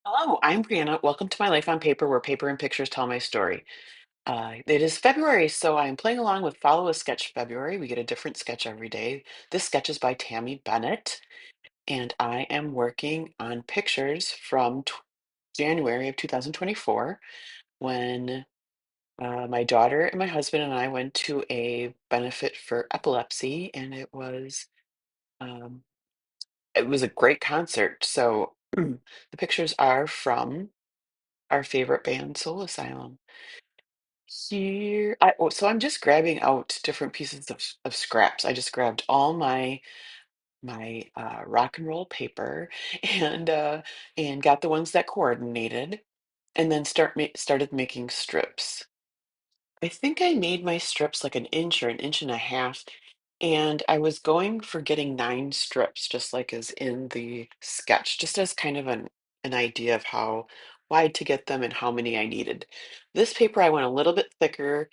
Hello, I'm Brianna. Welcome to my life on paper, where paper and pictures tell my story. It is February, so I'm playing along with Follow a Sketch February. We get a different sketch every day. This sketch is by Tammy Bennett, and I am working on pictures from January of 2024 when my daughter and my husband and I went to a benefit for epilepsy, and um, it was a great concert. So the pictures are from our favorite band, Soul Asylum. So I'm just grabbing out different pieces of scraps. I just grabbed all my rock and roll paper and got the ones that coordinated, and then started making strips. I think I made my strips like an inch or an inch and a half, and I was going for getting 9 strips, just like as in the sketch, just as kind of an idea of how wide to get them and how many I needed. This paper I went a little bit thicker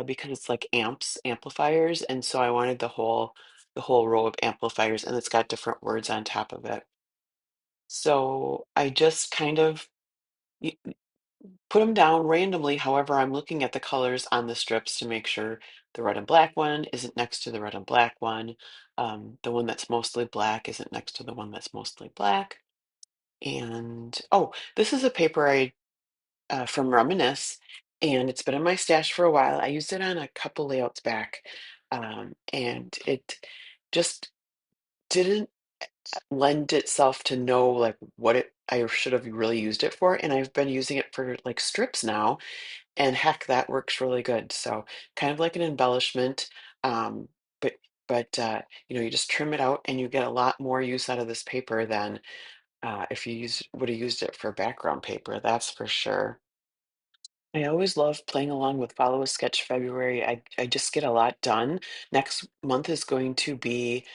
because it's like amplifiers, and so I wanted the whole row of amplifiers, and it's got different words on top of it. So I just kind of put them down randomly. However, I'm looking at the colors on the strips to make sure the red and black one isn't next to the red and black one. The one that's mostly black isn't next to the one that's mostly black. And oh, this is a paper I from Reminisce, and it's been in my stash for a while. I used it on a couple layouts back, and it just didn't lend itself to know like what it I should have really used it for, and I've been using it for like strips now, and heck, that works really good. So kind of like an embellishment, um, but you just trim it out and you get a lot more use out of this paper than if you would have used it for background paper. That's for sure. I always love playing along with Follow a Sketch February. I just get a lot done. Next month is going to be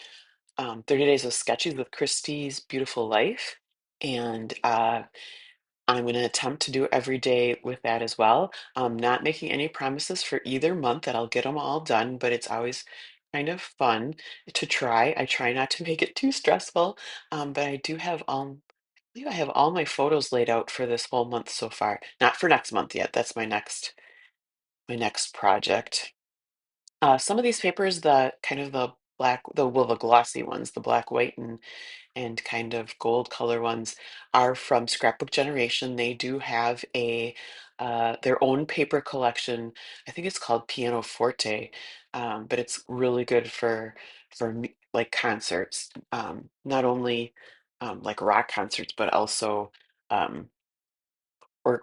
30 Days of Sketches with Christie's Beautiful Life. And I'm going to attempt to do every day with that as well. Not making any promises for either month that I'll get them all done, but it's always kind of fun to try. I try not to make it too stressful, but I believe I have all my photos laid out for this whole month so far. Not for next month yet. That's my next project. Some of these papers, the kind of the black, the glossy ones, the black, white, and kind of gold color ones are from Scrapbook Generation. They do have a their own paper collection. I think it's called Piano Forte, but it's really good for like concerts, not only like rock concerts, but also um,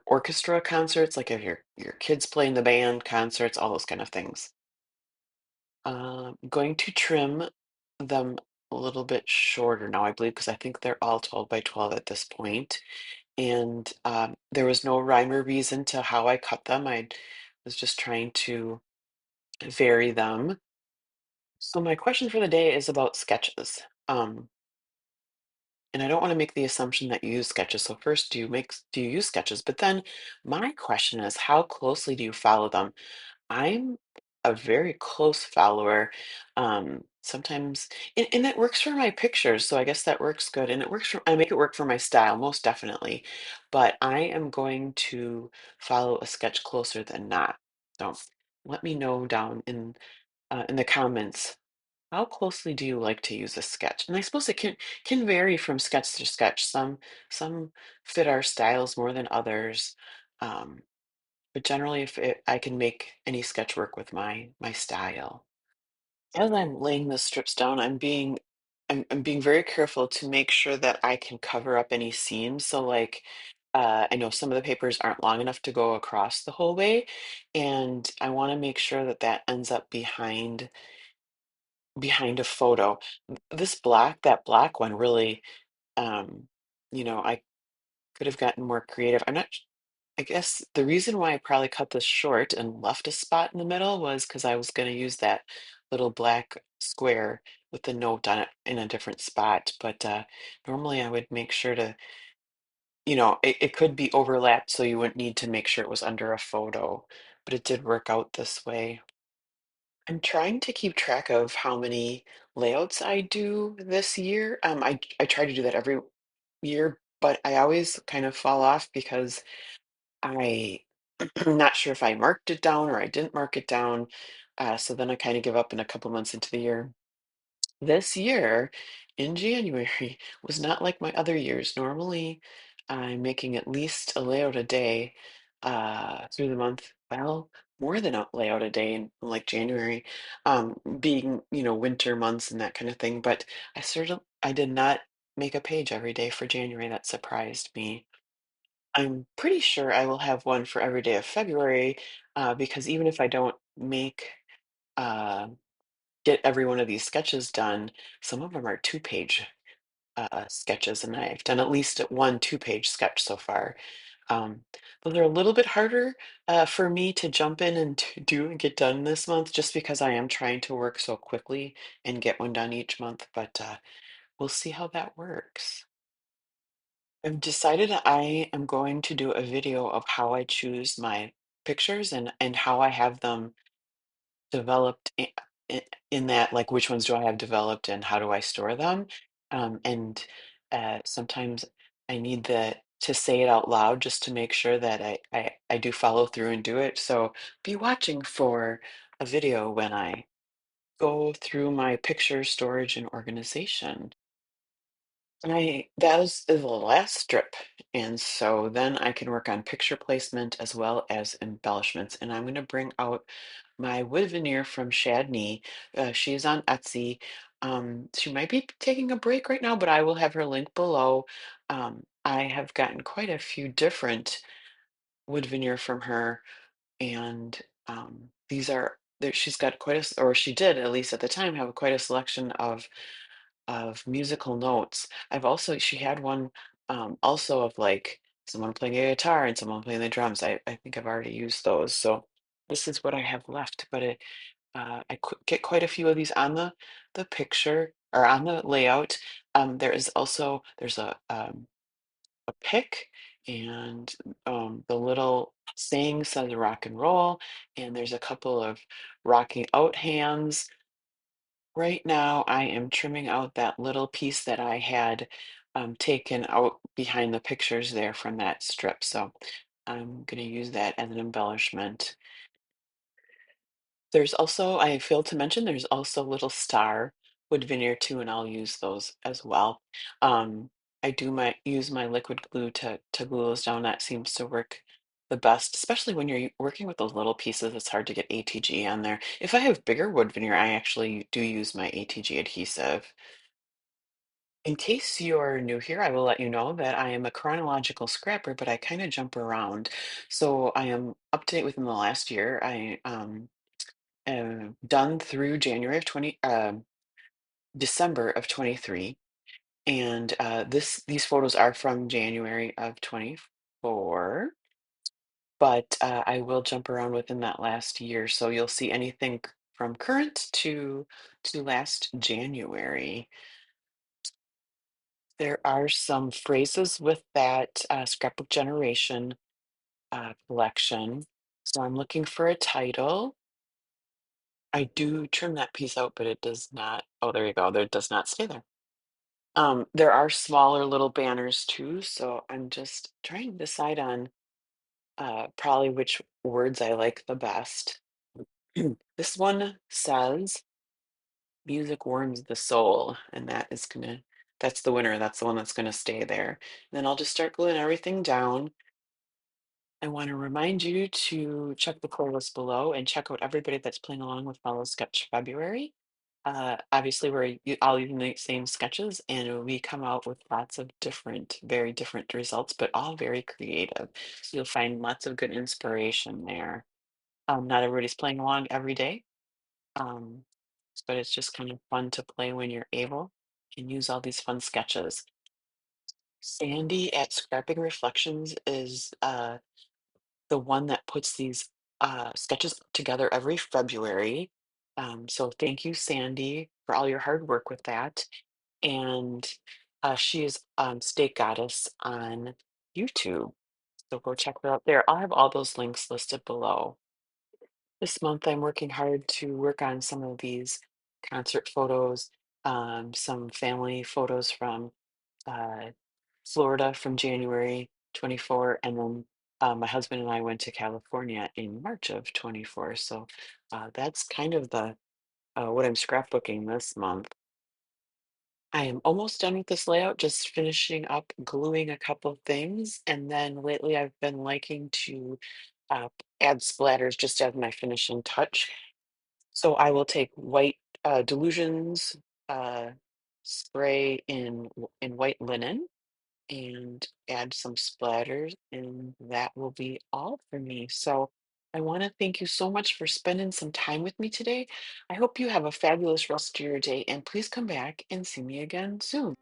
orchestra concerts, like if your kids play in the band, concerts, all those kind of things. Going to trim them a little bit shorter now, I believe, because I think they're all 12 by 12 at this point. And there was no rhyme or reason to how I cut them. I was just trying to vary them. So my question for the day is about sketches. And I don't want to make the assumption that you use sketches. So first, do you use sketches? But then my question is, how closely do you follow them? I'm a very close follower. Sometimes, and it works for my pictures, so I guess that works good. And I make it work for my style, most definitely. But I am going to follow a sketch closer than not. So let me know down in the comments. How closely do you like to use a sketch? And I suppose it can vary from sketch to sketch. Some fit our styles more than others. Um, but generally, I can make any sketch work with my style. As I'm laying the strips down, I'm being very careful to make sure that I can cover up any seams. So like I know some of the papers aren't long enough to go across the whole way, and I want to make sure that that ends up behind a photo. That black one really, um, I could have gotten more creative. I guess the reason why I probably cut this short and left a spot in the middle was because I was going to use that little black square with the note on it in a different spot. But normally I would make sure to, it could be overlapped, so you wouldn't need to make sure it was under a photo. But it did work out this way. I'm trying to keep track of how many layouts I do this year. I try to do that every year but I always kind of fall off because I I'm not sure if I marked it down or I didn't mark it down. So then I kind of give up in a couple months into the year. This year in January was not like my other years. Normally, I'm making at least a layout a day through the month. Well, more than a layout a day in like January, being, winter months and that kind of thing. But I did not make a page every day for January. That surprised me. I'm pretty sure I will have one for every day of February, because even if I don't uh, get every one of these sketches done, some of them are two-page sketches, and I've done at least one two-page sketch so far. Um, but they're a little bit harder for me to jump in and to do and get done this month, just because I am trying to work so quickly and get one done each month. But we'll see how that works. I've decided I am going to do a video of how I choose my pictures and how I have them developed in that, like, which ones do I have developed and how do I store them? And sometimes I need to say it out loud just to make sure that I do follow through and do it. So be watching for a video when I go through my picture storage and organization. That was the last strip, and so then I can work on picture placement as well as embellishments. And I'm going to bring out my wood veneer from Shadney. She is on Etsy. She might be taking a break right now, but I will have her link below. I have gotten quite a few different wood veneer from her, and these are there. She's got quite or she did at least at the time have quite a selection of musical notes. She had one also of like someone playing a guitar and someone playing the drums. I think I've already used those. So this is what I have left, but get quite a few of these on the picture or on the layout. There's a pick, and the little saying says rock and roll, and there's a couple of rocking out hands. Right now, I am trimming out that little piece that I had taken out behind the pictures there from that strip. So I'm going to use that as an embellishment. I failed to mention, there's also little star wood veneer too, and I'll use those as well. Um, I do use my liquid glue to glue those down. That seems to work the best, especially when you're working with those little pieces. It's hard to get ATG on there. If I have bigger wood veneer, I actually do use my ATG adhesive. In case you're new here, I will let you know that I am a chronological scrapper, but I kind of jump around. So I am up to date within the last year. I done through December of 23, and these photos are from January of 24, but I will jump around within that last year, so you'll see anything from current to last January. There are some phrases with that scrapbook generation collection, so I'm looking for a title. I do trim that piece out, but it does not. Oh, there you go. There, it does not stay there. There are smaller little banners too, so I'm just trying to decide on probably which words I like the best. This one says music warms the soul, and that's the winner. That's the one that's gonna stay there. Then I'll just start gluing everything down. I want to remind you to check the playlist below and check out everybody that's playing along with Follow Sketch February. Obviously, all using the same sketches, and we come out with lots of very different results, but all very creative. So you'll find lots of good inspiration there. Not everybody's playing along every day, um, but it's just kind of fun to play when you're able and use all these fun sketches. Sandy at Scrapping Reflections is the one that puts these sketches together every February. So thank you, Sandy, for all your hard work with that. And she is State Goddess on YouTube. So go check her out there. I'll have all those links listed below. This month, I'm working hard to work on some of these concert photos, some family photos from uh, Florida from January 24, and then my husband and I went to California in March of 24. So that's kind of the what I'm scrapbooking this month. I am almost done with this layout, just finishing up gluing a couple things, and then lately I've been liking to add splatters just as my finishing touch. So I will take white Delusions uh, spray in white linen and add some splatters, and that will be all for me. So I want to thank you so much for spending some time with me today. I hope you have a fabulous rest of your day, and please come back and see me again soon.